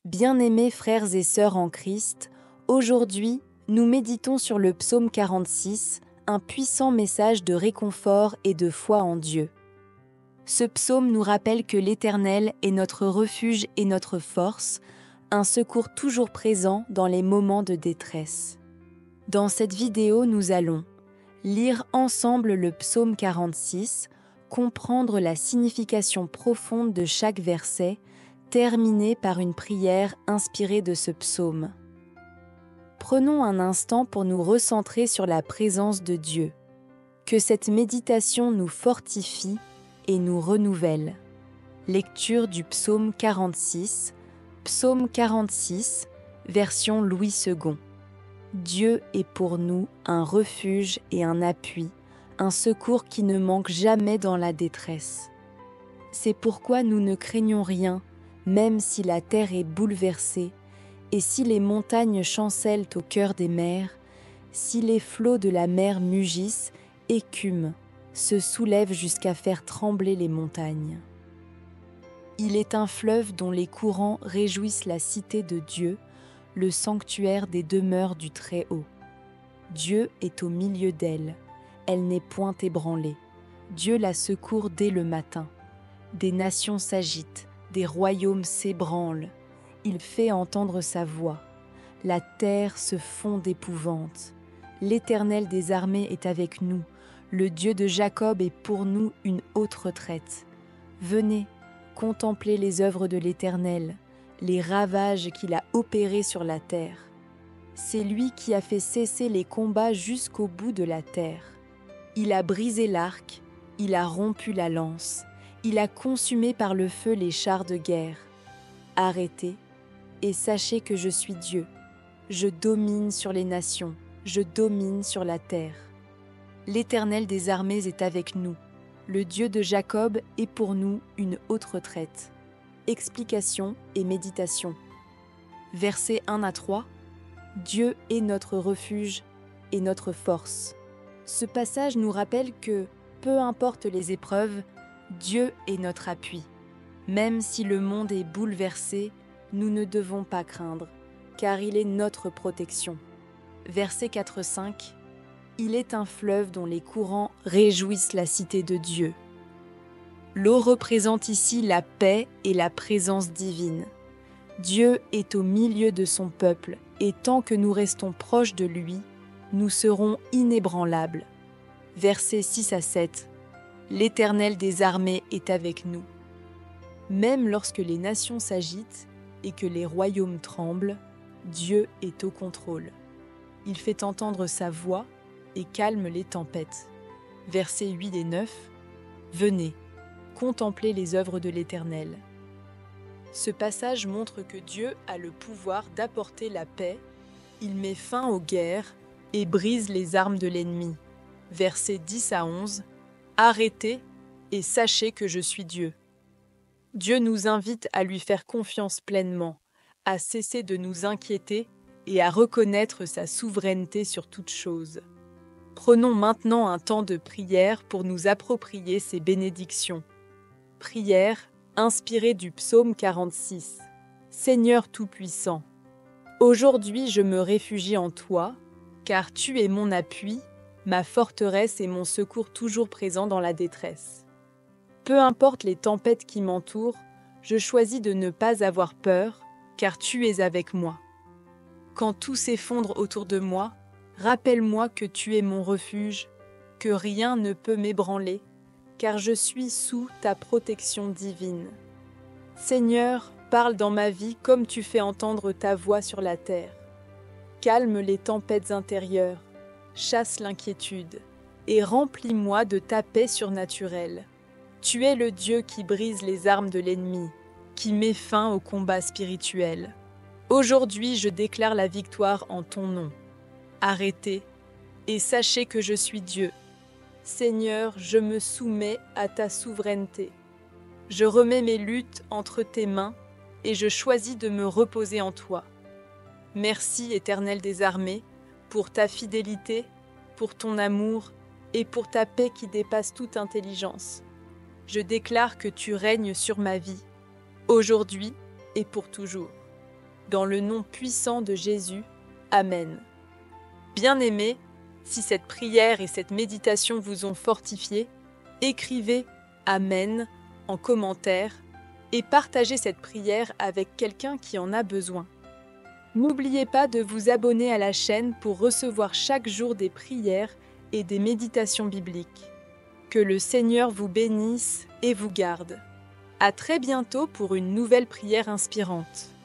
Bien-aimés frères et sœurs en Christ, aujourd'hui, nous méditons sur le psaume 46, un puissant message de réconfort et de foi en Dieu. Ce psaume nous rappelle que l'Éternel est notre refuge et notre force, un secours toujours présent dans les moments de détresse. Dans cette vidéo, nous allons lire ensemble le psaume 46, comprendre la signification profonde de chaque verset, terminé par une prière inspirée de ce psaume. Prenons un instant pour nous recentrer sur la présence de Dieu. Que cette méditation nous fortifie et nous renouvelle. Lecture du psaume 46, version Louis II. Dieu est pour nous un refuge et un appui, un secours qui ne manque jamais dans la détresse. C'est pourquoi nous ne craignons rien, même si la terre est bouleversée, et si les montagnes chancellent au cœur des mers, si les flots de la mer mugissent, écument, se soulèvent jusqu'à faire trembler les montagnes. Il est un fleuve dont les courants réjouissent la cité de Dieu, le sanctuaire des demeures du Très-Haut. Dieu est au milieu d'elle, elle n'est point ébranlée. Dieu la secourt dès le matin. Des nations s'agitent, des royaumes s'ébranlent. Il fait entendre sa voix. La terre se fond d'épouvante. L'Éternel des armées est avec nous. Le Dieu de Jacob est pour nous une haute retraite. Venez, contemplez les œuvres de l'Éternel, les ravages qu'il a opérés sur la terre. C'est lui qui a fait cesser les combats jusqu'au bout de la terre. Il a brisé l'arc, il a rompu la lance, il a consumé par le feu les chars de guerre. Arrêtez et sachez que je suis Dieu. Je domine sur les nations, je domine sur la terre. L'Éternel des armées est avec nous. Le Dieu de Jacob est pour nous une haute retraite. Explication et méditation. Versets 1 à 3. Dieu est notre refuge et notre force. Ce passage nous rappelle que, peu importe les épreuves, Dieu est notre appui. Même si le monde est bouleversé, nous ne devons pas craindre, car il est notre protection. Versets 4-5. Il est un fleuve dont les courants réjouissent la cité de Dieu. L'eau représente ici la paix et la présence divine. Dieu est au milieu de son peuple, et tant que nous restons proches de lui, nous serons inébranlables. Versets 6 à 7. L'Éternel des armées est avec nous. Même lorsque les nations s'agitent et que les royaumes tremblent, Dieu est au contrôle. Il fait entendre sa voix et calme les tempêtes. Versets 8 et 9. Venez, contemplez les œuvres de l'Éternel. Ce passage montre que Dieu a le pouvoir d'apporter la paix. Il met fin aux guerres et brise les armes de l'ennemi. Versets 10 à 11. Arrêtez et sachez que je suis Dieu. Dieu nous invite à lui faire confiance pleinement, à cesser de nous inquiéter et à reconnaître sa souveraineté sur toute chose. Prenons maintenant un temps de prière pour nous approprier ces bénédictions. Prière inspirée du psaume 46. Seigneur Tout-Puissant, aujourd'hui je me réfugie en toi, car tu es mon appui, ma forteresse et mon secours toujours présent dans la détresse. Peu importe les tempêtes qui m'entourent, je choisis de ne pas avoir peur, car tu es avec moi. Quand tout s'effondre autour de moi, rappelle-moi que tu es mon refuge, que rien ne peut m'ébranler, car je suis sous ta protection divine. Seigneur, parle dans ma vie comme tu fais entendre ta voix sur la terre. Calme les tempêtes intérieures, chasse l'inquiétude, et remplis-moi de ta paix surnaturelle. Tu es le Dieu qui brise les armes de l'ennemi, qui met fin au combat spirituel. Aujourd'hui, je déclare la victoire en ton nom. Arrêtez et sachez que je suis Dieu. Seigneur, je me soumets à ta souveraineté. Je remets mes luttes entre tes mains et je choisis de me reposer en toi. Merci, Éternel des armées, pour ta fidélité, pour ton amour et pour ta paix qui dépasse toute intelligence. Je déclare que tu règnes sur ma vie, aujourd'hui et pour toujours. dans le nom puissant de Jésus. Amen. Bien-aimés, si cette prière et cette méditation vous ont fortifié, écrivez Amen en commentaire et partagez cette prière avec quelqu'un qui en a besoin. N'oubliez pas de vous abonner à la chaîne pour recevoir chaque jour des prières et des méditations bibliques. Que le Seigneur vous bénisse et vous garde. À très bientôt pour une nouvelle prière inspirante.